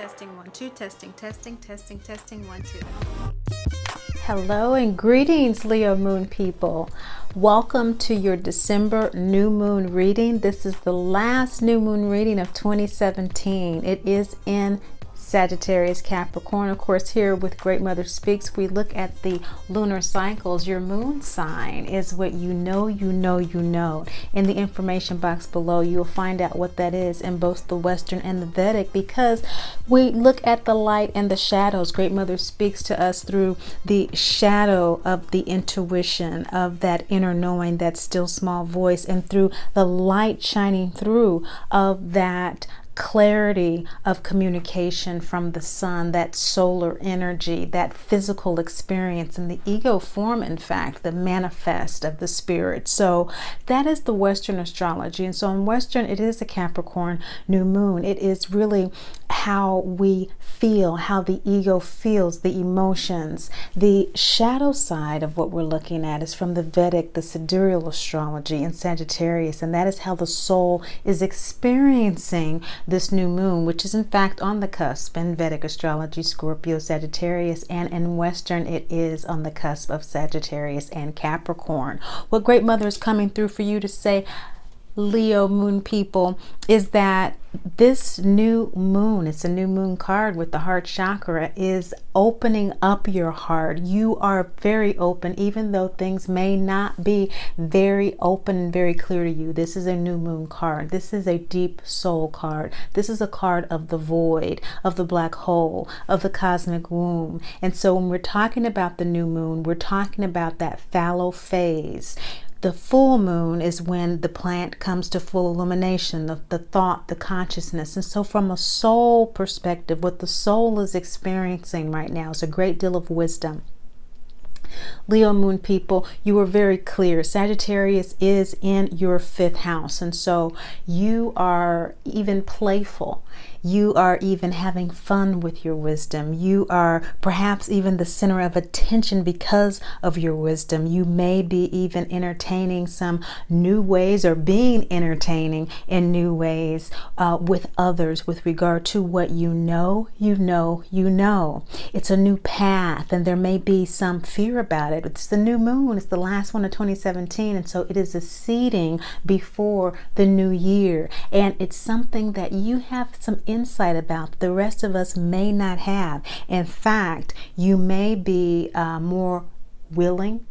Testing 1 2, testing 1 2. Hello and greetings, Leo Moon people. Welcome to your December new moon reading. This is the last new moon reading of 2017. It is in Sagittarius, Capricorn. Of course, here with Great Mother Speaks, we look at the lunar cycles. Your moon sign is what you know. In the information box below, you'll find out what that is in both the Western and the Vedic, because we look at the light and the shadows. Great Mother speaks to us through the shadow of the intuition, of that inner knowing, that still small voice, and through the light shining through of that clarity of communication from the sun, that solar energy, that physical experience, and the ego form, in fact, the manifest of the spirit. So that is the Western astrology. And so in Western, it is a Capricorn new moon. It is really how we feel, how the ego feels, the emotions. The shadow side of what we're looking at is from the Vedic, the sidereal astrology in Sagittarius, and that is how the soul is experiencing this new moon, which is in fact on the cusp in Vedic astrology, Scorpio, Sagittarius, and in Western it is on the cusp of Sagittarius and Capricorn. What Great Mother is coming through for you to say, Leo moon people, is that this new moon, it's a new moon card with the heart chakra, is opening up your heart. You are very open, even though things may not be very open and very clear to you. This is a new moon card. This is a deep soul card. This is a card of the void, of the black hole, of the cosmic womb. And so when we're talking about the new moon, we're talking about that fallow phase. The full moon is when the plant comes to full illumination of the thought, the consciousness. And so from a soul perspective, what the soul is experiencing right now is a great deal of wisdom. Leo moon people, you are very clear. Sagittarius is in your 5th house. And so you are even playful. You are even having fun with your wisdom. You are perhaps even the center of attention because of your wisdom. You may be even entertaining some new ways, or being entertaining in new ways with others with regard to what you know. It's a new path, and there may be some fear about it. It's the new moon. It's the last one of 2017. And so it is a seeding before the new year. And it's something that you have some insight about the rest of us may not have. In fact, you may be more willing,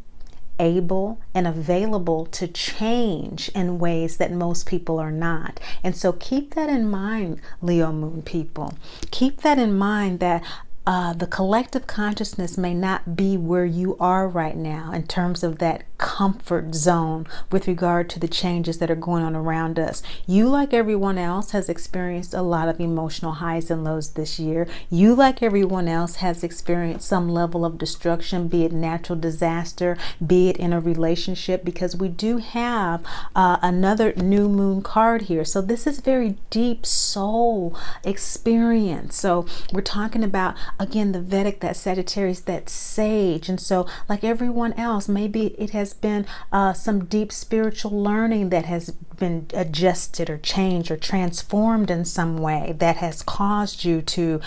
able, and available to change in ways that most people are not. And so keep that in mind, Leo moon people. Keep that in mind, that the collective consciousness may not be where you are right now in terms of that comfort zone with regard to the changes that are going on around us. You, like everyone else, has experienced a lot of emotional highs and lows this year. You, like everyone else, has experienced some level of destruction, be it natural disaster, be it in a relationship, because we do have another new moon card here. So this is very deep soul experience. So we're talking about, again, the Vedic, that Sagittarius, that sage. And so like everyone else, maybe it has been some deep spiritual learning that has been adjusted or changed or transformed in some way, that has caused you to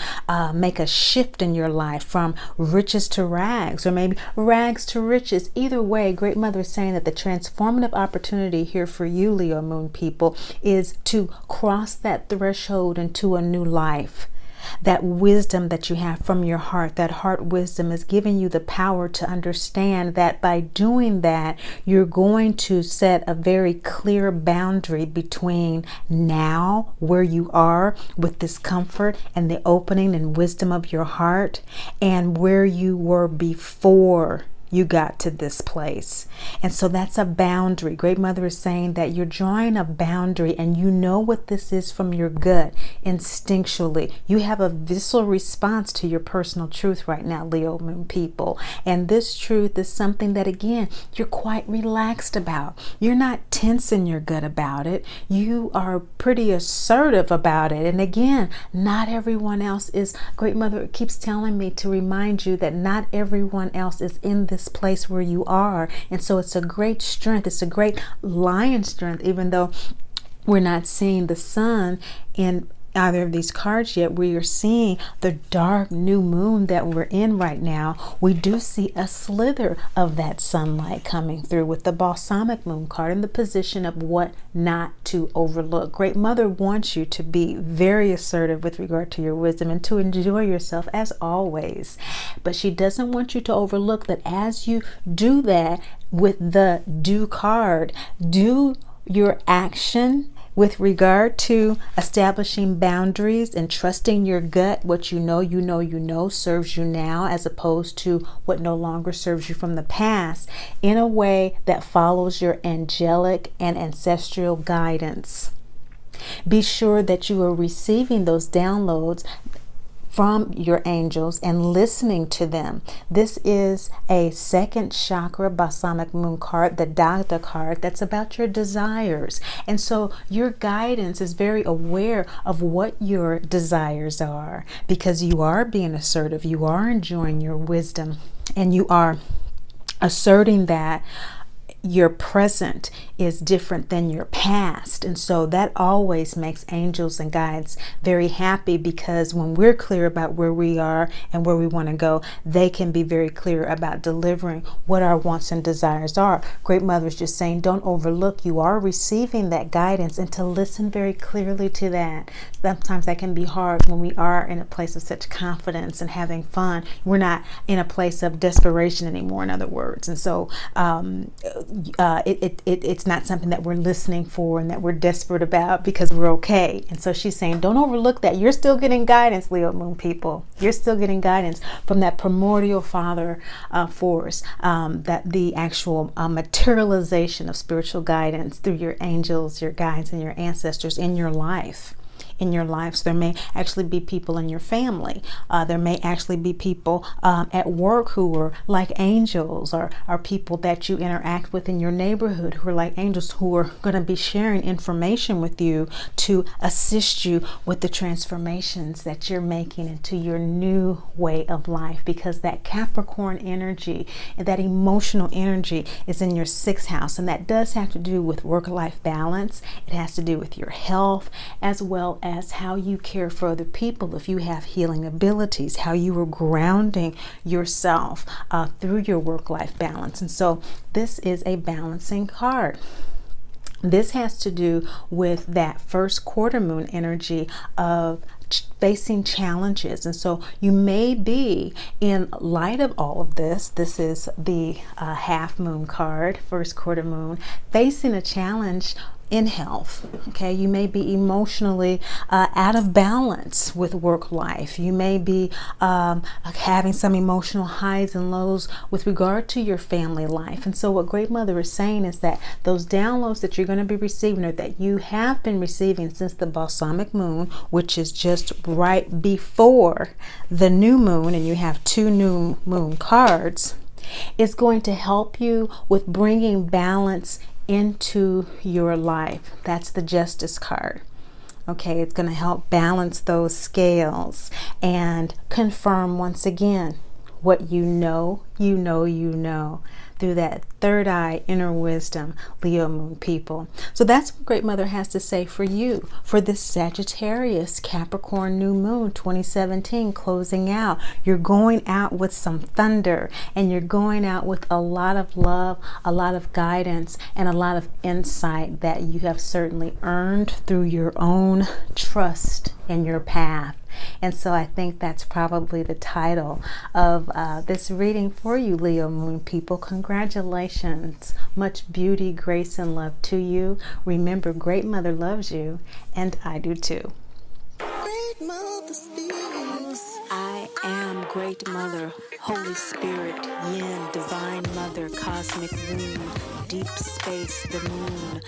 make a shift in your life from riches to rags, or maybe rags to riches. Either way, Great Mother is saying that the transformative opportunity here for you, Leo moon people, is to cross that threshold into a new life. That wisdom that you have from your heart, that heart wisdom, is giving you the power to understand that by doing that, you're going to set a very clear boundary between now, where you are with this comfort and the opening and wisdom of your heart, and where you were before you got to this place. And so that's a boundary. Great Mother is saying that you're drawing a boundary, and you know what this is from your gut, instinctually. You have a visceral response to your personal truth right now, Leo moon people. And this truth is something that, again, you're quite relaxed about. You're not tense in your gut about it. You are pretty assertive about it. And again, not everyone else is. Great Mother keeps telling me to remind you that not everyone else is in this place where you are. And so it's a great strength. It's a great lion strength, even though we're not seeing the sun in either of these cards yet, we are seeing the dark new moon that we're in right now. We do see a slither of that sunlight coming through with the balsamic moon card in the position of what not to overlook. Great Mother wants you to be very assertive with regard to your wisdom and to enjoy yourself as always. But she doesn't want you to overlook that as you do that with the do card, do your action with regard to establishing boundaries and trusting your gut. What you know serves you now, as opposed to what no longer serves you from the past, in a way that follows your angelic and ancestral guidance. Be sure that you are receiving those downloads from your angels and listening to them. This is a second chakra balsamic moon card, the Dagda card, that's about your desires. And so your guidance is very aware of what your desires are, because you are being assertive, you are enjoying your wisdom, and you are asserting that your present is different than your past. And so that always makes angels and guides very happy, because when we're clear about where we are and where we want to go, they can be very clear about delivering what our wants and desires are. Great Mother is just saying, don't overlook, you are receiving that guidance, and to listen very clearly to that. Sometimes that can be hard when we are in a place of such confidence and having fun. We're not in a place of desperation anymore, in other words. And so it's not something that we're listening for and that we're desperate about because we're okay. And so she's saying, don't overlook that. You're still getting guidance, Leo Moon people. You're still getting guidance from that primordial father force, that the actual materialization of spiritual guidance through your angels, your guides, and your ancestors in your life. So there may actually be people in your family. There may actually be people at work who are like angels, or are people that you interact with in your neighborhood who are like angels, who are going to be sharing information with you to assist you with the transformations that you're making into your new way of life, because that Capricorn energy and that emotional energy is in your 6th house, and that does have to do with work-life balance. It has to do with your health, as well as how you care for other people, if you have healing abilities, how you are grounding yourself through your work-life balance. And so this is a balancing card. This has to do with that first quarter moon energy of facing challenges. And so you may be, in light of all of this is the half moon card, first quarter moon, facing a challenge in health. Okay, you may be emotionally out of balance with work life. You may be having some emotional highs and lows with regard to your family life. And so what Great Mother is saying is that those downloads that you're going to be receiving, or that you have been receiving since the balsamic moon, which is just right before the new moon, and you have 2 new moon cards, is going to help you with bringing balance into your life. That's the Justice card. Okay, it's going to help balance those scales and confirm once again what you know through that third eye inner wisdom, Leo Moon people. So that's what Great Mother has to say for you for this Sagittarius Capricorn new moon 2017 closing out. You're going out with some thunder, and you're going out with a lot of love, a lot of guidance, and a lot of insight that you have certainly earned through your own trust in your path. And so I think that's probably the title of this reading for you, Leo Moon people. Congratulations. Much beauty, grace, and love to you. Remember, Great Mother loves you, and I do too. Great Mother speaks. I am Great Mother, Holy Spirit, Yin, Divine Mother, Cosmic Womb, Deep Space, the Moon.